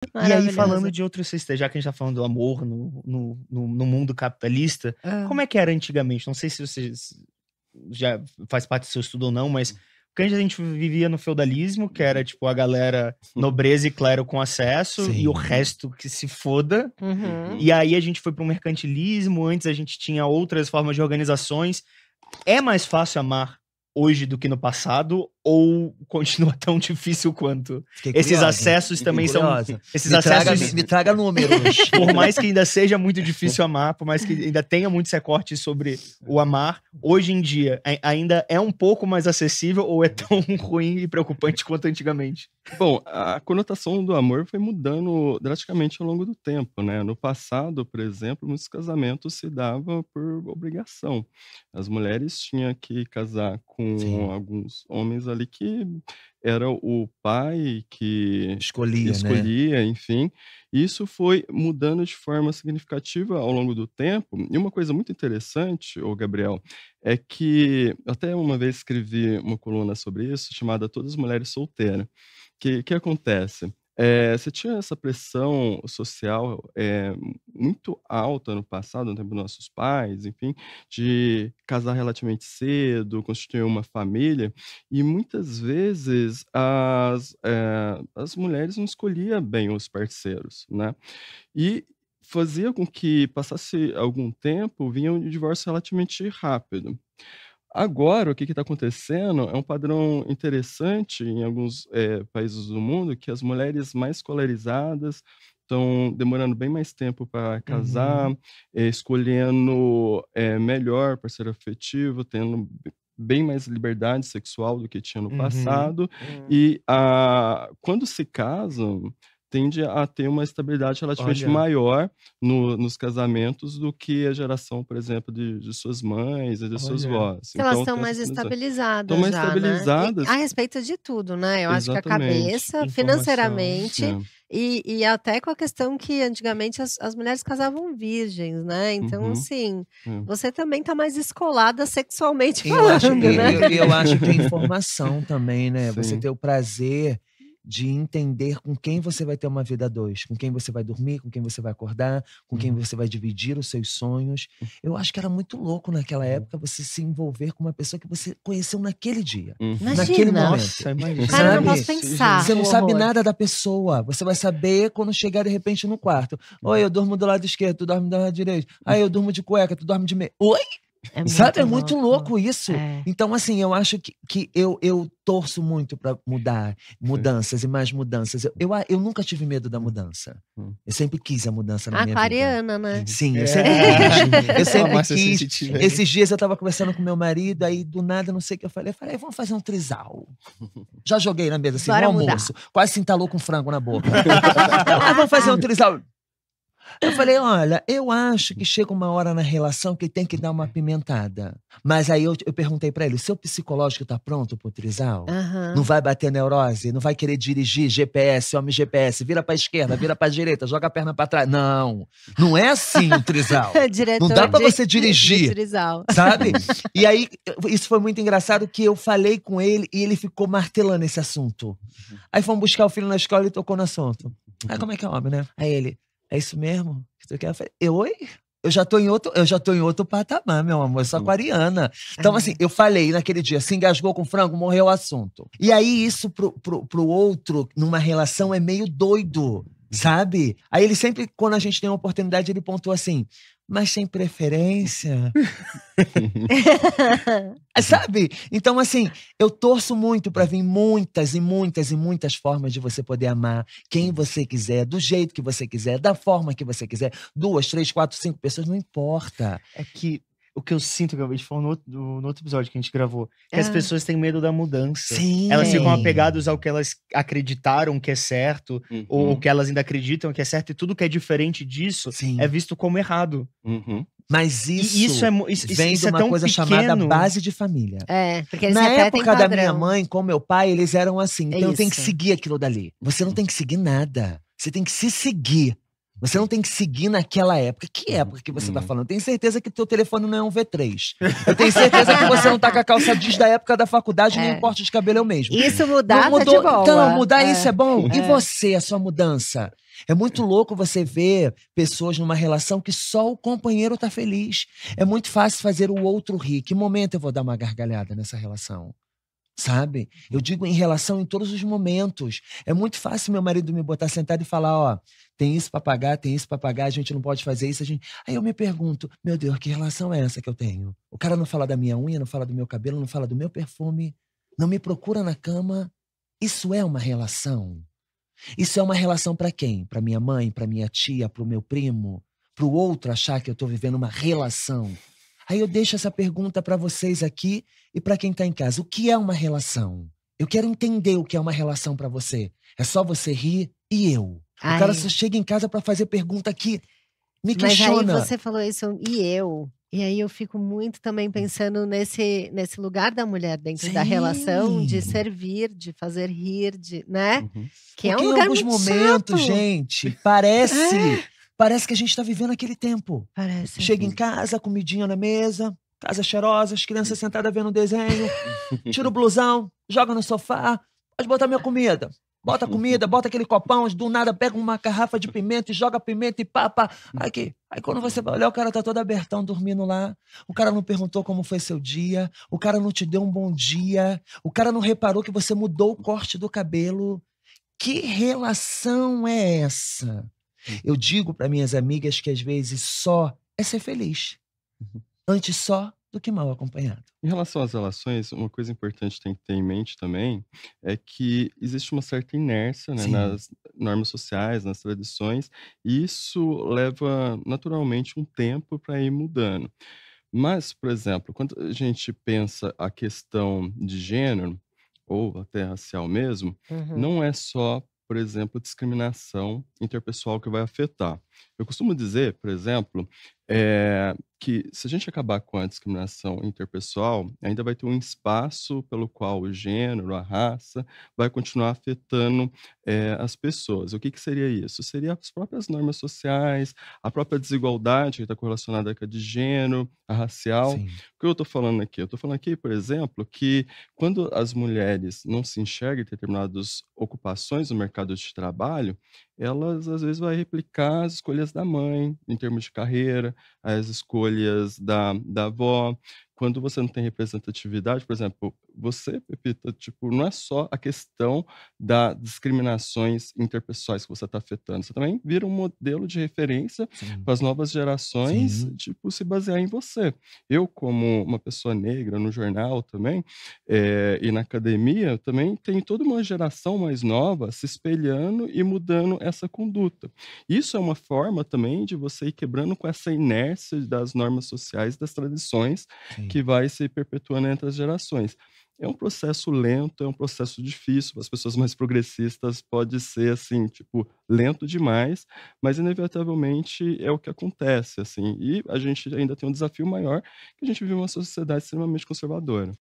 E aí, falando Maravilhosa. de outros sistemas, já que a gente tá falando do amor no mundo capitalista, Hã. como é que era antigamente? Não sei se você já faz parte do seu estudo ou não, mas porque antes a gente vivia no feudalismo, que era tipo a galera nobreza e clero com acesso e o Sim. resto que se foda. Uhum. E aí a gente foi para o mercantilismo, antes a gente tinha outras formas de organizações. É mais fácil amar hoje do que no passado ou continua tão difícil quanto? Fiquei Esses curiosa. acessos também são Curiosa. esses Me acessos traga números. por mais que ainda seja muito difícil amar, por mais que ainda tenha muitos recortes sobre o amar, hoje em dia ainda é um pouco mais acessível ou é tão ruim e preocupante quanto antigamente? Bom, a conotação do amor foi mudando drasticamente ao longo do tempo, né? No passado, por exemplo, muitos casamentos se dava por obrigação. As mulheres tinham que casar com Sim. alguns homens ali que era o pai que Escolhia, né? escolhia, enfim. Isso foi mudando de forma significativa ao longo do tempo. E uma coisa muito interessante, ô Gabriel, é que até uma vez escrevi uma coluna sobre isso, chamada Todas as Mulheres Solteiras. Que acontece? Você tinha essa pressão social, muito alta no passado, no tempo dos nossos pais, enfim, de casar relativamente cedo, constituir uma família, e muitas vezes as mulheres não escolhia bem os parceiros, né. E fazia com que passasse algum tempo, vinha um divórcio relativamente rápido. Agora, o que está acontecendo é um padrão interessante em alguns, países do mundo, que as mulheres mais escolarizadas estão demorando bem mais tempo para casar, Uhum. escolhendo, melhor parceiro afetivo, tendo bem mais liberdade sexual do que tinha no Uhum. passado. Hum. E, quando se casam, tende a ter uma estabilidade relativamente Olha. maior nos casamentos do que a geração, por exemplo, de suas mães e de seus Olha. vós. Que elas Então estão tem essa mais estabilidade. Estão estabilizadas mais já, né. E a estabilizadas. respeito de tudo, né, eu acho que a Exatamente. cabeça, Informação. financeiramente, É. e até com a questão que antigamente as mulheres casavam virgens, né, então Uhum. assim, É. você também tá mais descolada sexualmente Eu acho falando, né. eu acho que é informação também, né, você Sim. ter o prazer de entender com quem você vai ter uma vida a 2, com quem você vai dormir, com quem você vai acordar, com quem Uhum. você vai dividir os seus sonhos. Eu acho que era muito louco naquela época você se envolver com uma pessoa que você conheceu naquele dia, Uhum. naquele Imagina. momento. Nossa, imagina. Cara, eu não Sabe? posso pensar Você não o sabe horror. nada da pessoa, você vai saber quando chegar de repente no quarto. "Oi, eu durmo do lado esquerdo, tu dorme do lado direito. Ah, eu durmo de cueca, tu dorme de meia". Oi? É Sabe, muito é muito louco isso. É. Então, assim, eu acho que eu torço muito pra mudanças e mais mudanças. Eu nunca tive medo da mudança. Hum. Eu sempre quis a mudança na minha vida. Aquariana, né. Sim, eu É. sempre quis. Eu Uma sempre massa quis. sensitiva. Esses dias eu estava conversando com meu marido, aí do nada, não sei o que eu falei, "Vamos fazer um trisal". Já joguei na mesa, assim, no Bora mudar. almoço, quase se entalou com frango na boca. Vamos fazer um trisal". Eu falei: "Olha, eu acho que chega uma hora na relação que tem que dar uma apimentada". Mas aí eu perguntei pra ele: "O seu psicológico tá pronto pro trisal? Aham. Não vai bater neurose? Não vai querer dirigir GPS, homem GPS, vira pra esquerda, vira pra direita, joga a perna pra trás". Não, não é assim o trisal. Diretor Não dá pra de você dirigir, de trisal. sabe? E aí, isso foi muito engraçado que eu falei com ele e ele ficou martelando esse assunto. Aí fomos buscar o filho na escola e ele tocou no assunto. Aí como é que é homem, né? Aí ele: "É isso mesmo que tu quer?" Eu falei: "Oi? Eu já tô em outro patamar, meu amor, eu sou aquariana". Então, assim, eu falei naquele dia, se engasgou com frango, morreu o assunto. E aí isso pro outro, numa relação, é meio doido, sabe? Aí ele sempre, quando a gente tem uma oportunidade, ele pontua assim: "Mas sem preferência?" Sabe? Então, assim, eu torço muito pra vir muitas e muitas e muitas formas de você poder amar quem você quiser, do jeito que você quiser, da forma que você quiser. 2, 3, 4, 5 pessoas, não importa. É que o que eu sinto, que a gente falou no outro episódio que a gente gravou, que as Hã. pessoas têm medo da mudança. Sim. Elas ficam apegadas ao que elas acreditaram que é certo, ou Uhum. que elas ainda acreditam que é certo, e tudo que é diferente disso Sim. é visto como errado. Uhum. Mas E isso isso é vem isso de é uma tão coisa chamada pequeno. base de família. É, porque eles Na repetem época da minha padrão. mãe com meu pai, eles eram assim, então eu tenho que Isso. seguir aquilo dali. Você não tem que seguir nada, você tem que se seguir. Você não tem que seguir naquela época. Que época que você tá falando? Eu tenho certeza que teu telefone não é um V3. Eu tenho certeza que você não tá com a calça jeans da época da faculdade, nem o corte de cabelo é o mesmo. Isso mudar Não mudou. tá de boa. Então, mudar isso é bom. E você, a sua mudança? É muito louco você ver pessoas numa relação que só o companheiro tá feliz. É muito fácil fazer o outro rir. Que momento eu vou dar uma gargalhada nessa relação? Sabe? Eu digo em relação em todos os momentos. É muito fácil meu marido me botar sentado e falar, ó, tem isso pra pagar, tem isso pra pagar, a gente não pode fazer isso, a gente... Aí eu me pergunto, meu Deus, que relação é essa que eu tenho? O cara não fala da minha unha, não fala do meu cabelo, não fala do meu perfume, não me procura na cama. Isso é uma relação? Isso é uma relação pra quem? Pra minha mãe, pra minha tia, pro meu primo? Pro outro achar que eu tô vivendo uma relação? Aí eu deixo essa pergunta pra vocês aqui e pra quem tá em casa. O que é uma relação? Eu quero entender o que é uma relação pra você. É só você rir e eu. O cara só chega em casa pra fazer pergunta que me questiona. Mas aí você falou isso, e eu? E aí eu fico muito também pensando nesse lugar da mulher dentro da relação, de servir, de fazer rir, né? Que é um Porque lugar em alguns muito momentos, chato. gente, parece que a gente tá vivendo aquele tempo. Parece. Chega em casa, comidinha na mesa, casa cheirosa, as crianças sentadas vendo desenho, tira o blusão, joga no sofá, pode botar minha comida. Bota a comida, bota aquele copão, do nada pega uma garrafa de pimenta e joga pimenta e pá. Aqui. Aí quando você vai olhar, o cara tá todo abertão, dormindo lá. O cara não perguntou como foi seu dia. O cara não te deu um bom dia. O cara não reparou que você mudou o corte do cabelo. Que relação é essa? Eu digo para minhas amigas que às vezes só é ser feliz. Antes só do que mal acompanhado. Em relação às relações, uma coisa importante que tem que ter em mente também é que existe uma certa inércia, né, Sim. nas normas sociais, nas tradições, e isso leva naturalmente um tempo para ir mudando. Mas, por exemplo, quando a gente pensa a questão de gênero, ou até racial mesmo, não é só, por exemplo, discriminação interpessoal que vai afetar. Eu costumo dizer, por exemplo, que se a gente acabar com a discriminação interpessoal, ainda vai ter um espaço pelo qual o gênero, a raça, vai continuar afetando as pessoas. O que seria isso? Seria as próprias normas sociais, a própria desigualdade que está correlacionada com a de gênero, a racial. Sim. O que eu estou falando aqui? Eu estou falando aqui, por exemplo, que quando as mulheres não se enxergam em determinadas ocupações no mercado de trabalho, elas às vezes vão replicar as escolhas da mãe, em termos de carreira, as escolhas da avó. Quando você não tem representatividade, por exemplo, você, Pepita, tipo, não é só a questão das discriminações interpessoais que você está afetando, você também vira um modelo de referência para as novas gerações, tipo, se basear em você. Eu, como uma pessoa negra no jornal também, e na academia, também tenho toda uma geração mais nova se espelhando e mudando essa conduta. Isso é uma forma também de você ir quebrando com essa inércia das normas sociais, das tradições, que vai se perpetuando entre as gerações. É um processo lento, é um processo difícil, para as pessoas mais progressistas pode ser, assim, tipo, lento demais, mas inevitavelmente é o que acontece, assim. E a gente ainda tem um desafio maior, que a gente vive uma sociedade extremamente conservadora.